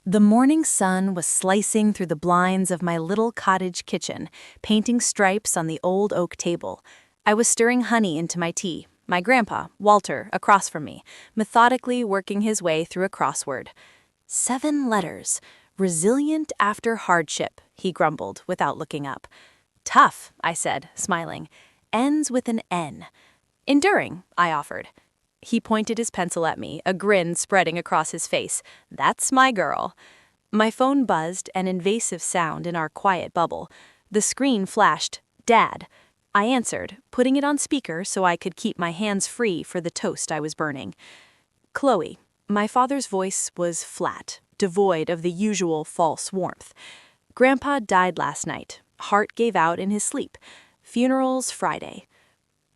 The morning sun was slicing through the blinds of my little cottage kitchen, painting stripes on the old oak table. I was stirring honey into my tea, my grandpa, Walter, across from me, methodically working his way through a crossword. 7 letters. Resilient after hardship, he grumbled without looking up. Tough, I said, smiling. Ends with an N. Enduring, I offered. He pointed his pencil at me, a grin spreading across his face. That's my girl. My phone buzzed, an invasive sound in our quiet bubble. The screen flashed, Dad. I answered, putting it on speaker so I could keep my hands free for the toast I was burning. Chloe. My father's voice was flat, devoid of the usual false warmth. Grandpa died last night. Heart gave out in his sleep. Funerals Friday.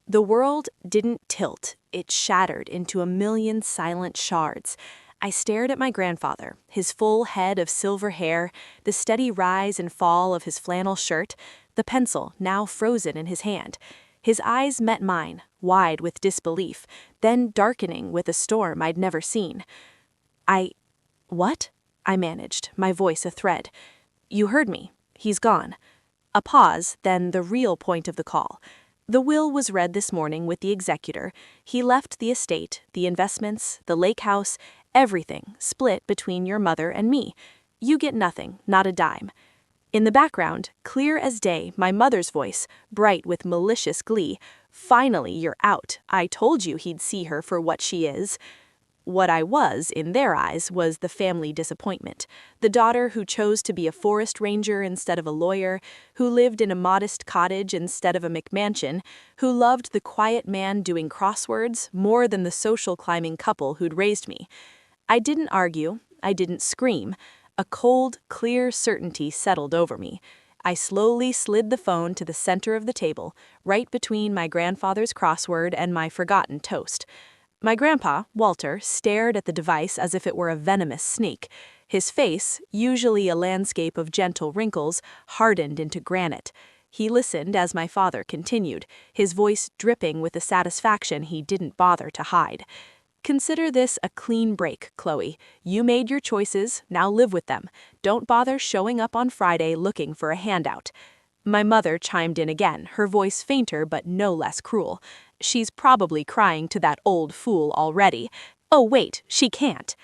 The world didn't tilt, it shattered into a million silent shards. I stared at my grandfather, his full head of silver hair, the steady rise and fall of his flannel shirt, the pencil now frozen in his hand. His eyes met mine, wide with disbelief, then darkening with a storm I'd never seen. What? I managed, my voice a thread. You heard me. He's gone. A pause, then the real point of the call. The will was read this morning with the executor. He left the estate, the investments, the lake house, everything split between your mother and me. You get nothing, not a dime. In the background, clear as day, my mother's voice, bright with malicious glee. Finally, you're out. I told you he'd see her for what she is. What I was, in their eyes, was the family disappointment. The daughter who chose to be a forest ranger instead of a lawyer, who lived in a modest cottage instead of a McMansion, who loved the quiet man doing crosswords more than the social climbing couple who'd raised me. I didn't argue. I didn't scream. A cold, clear certainty settled over me. I slowly slid the phone to the center of the table, right between my grandfather's crossword and my forgotten toast. My grandpa, Walter, stared at the device as if it were a venomous snake. His face, usually a landscape of gentle wrinkles, hardened into granite. He listened as my father continued, his voice dripping with the satisfaction he didn't bother to hide. Consider this a clean break, Chloe. You made your choices, now live with them. Don't bother showing up on Friday looking for a handout. My mother chimed in again, her voice fainter but no less cruel. She's probably crying to that old fool already. Oh wait, she can't.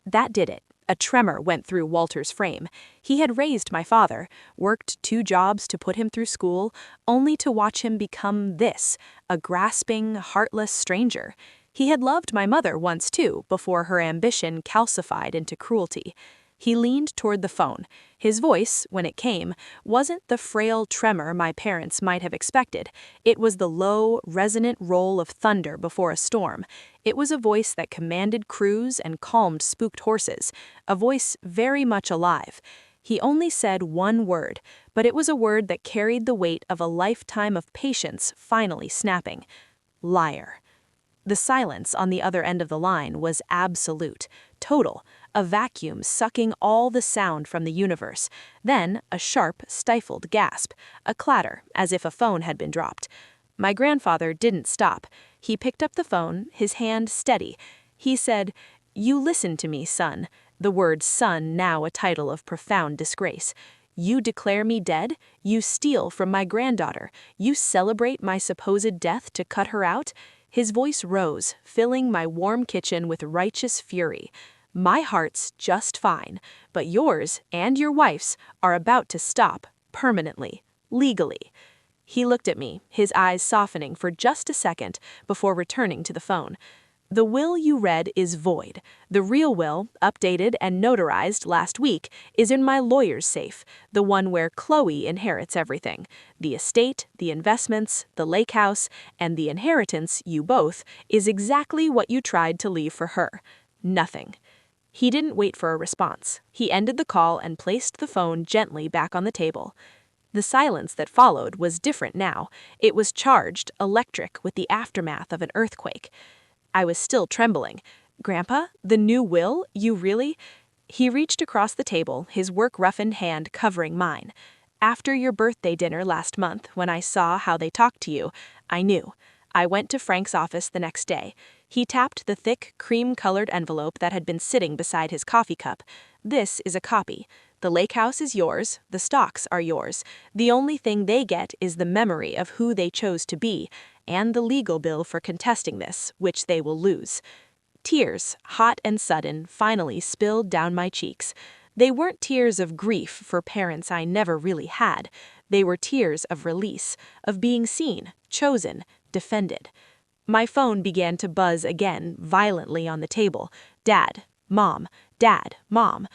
That did it. A tremor went through Walter's frame. He had raised my father, worked 2 jobs to put him through school, only to watch him become this, a grasping, heartless stranger. He had loved my mother once too, before her ambition calcified into cruelty. He leaned toward the phone. His voice, when it came, wasn't the frail tremor my parents might have expected. It was the low, resonant roll of thunder before a storm. It was a voice that commanded crews and calmed spooked horses, a voice very much alive. He only said one word, but it was a word that carried the weight of a lifetime of patience finally snapping. Liar. The silence on the other end of the line was absolute, total, a vacuum sucking all the sound from the universe. Then a sharp, stifled gasp, a clatter, as if a phone had been dropped. My grandfather didn't stop. He picked up the phone, his hand steady. He said, "You listen to me, son," the word son now a title of profound disgrace. "You declare me dead? You steal from my granddaughter? You celebrate my supposed death to cut her out?" His voice rose, filling my warm kitchen with righteous fury. "My heart's just fine, but yours and your wife's are about to stop, permanently, legally." He looked at me, his eyes softening for just a second before returning to the phone. "The will you read is void. The real will, updated and notarized last week, is in my lawyer's safe, the one where Chloe inherits everything. The estate, the investments, the lake house, and the inheritance, you both, is exactly what you tried to leave for her. Nothing." He didn't wait for a response. He ended the call and placed the phone gently back on the table. The silence that followed was different now. It was charged, electric, with the aftermath of an earthquake. I was still trembling. "Grandpa, the new will? You really?" He reached across the table, his work-roughened hand covering mine. "After your birthday dinner last month, when I saw how they talked to you, I knew. I went to Frank's office the next day. He tapped the thick, cream-colored envelope that had been sitting beside his coffee cup. "This is a copy. The lake house is yours, the stocks are yours. The only thing they get is the memory of who they chose to be, and the legal bill for contesting this, which they will lose." Tears, hot and sudden, finally spilled down my cheeks. They weren't tears of grief for parents I never really had. They were tears of release, of being seen, chosen, defended. My phone began to buzz again, violently on the table. Dad, Mom, Dad, Mom.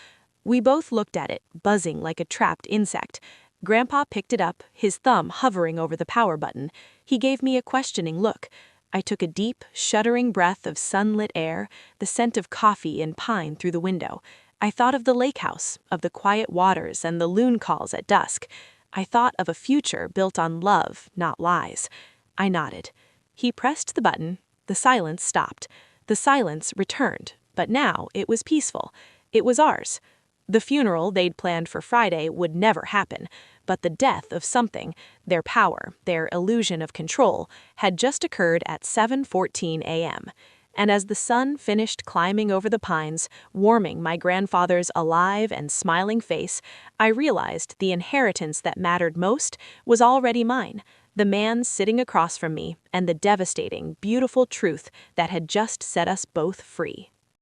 We both looked at it, buzzing like a trapped insect. Grandpa picked it up, his thumb hovering over the power button. He gave me a questioning look. I took a deep, shuddering breath of sunlit air, the scent of coffee and pine through the window. I thought of the lake house, of the quiet waters and the loon calls at dusk. I thought of a future built on love, not lies. I nodded. He pressed the button. The silence stopped. The silence returned, but now it was peaceful. It was ours. The funeral they'd planned for Friday would never happen, but the death of something, their power, their illusion of control, had just occurred at 7:14 a.m. And as the sun finished climbing over the pines, warming my grandfather's alive and smiling face, I realized the inheritance that mattered most was already mine, the man sitting across from me and the devastating, beautiful truth that had just set us both free.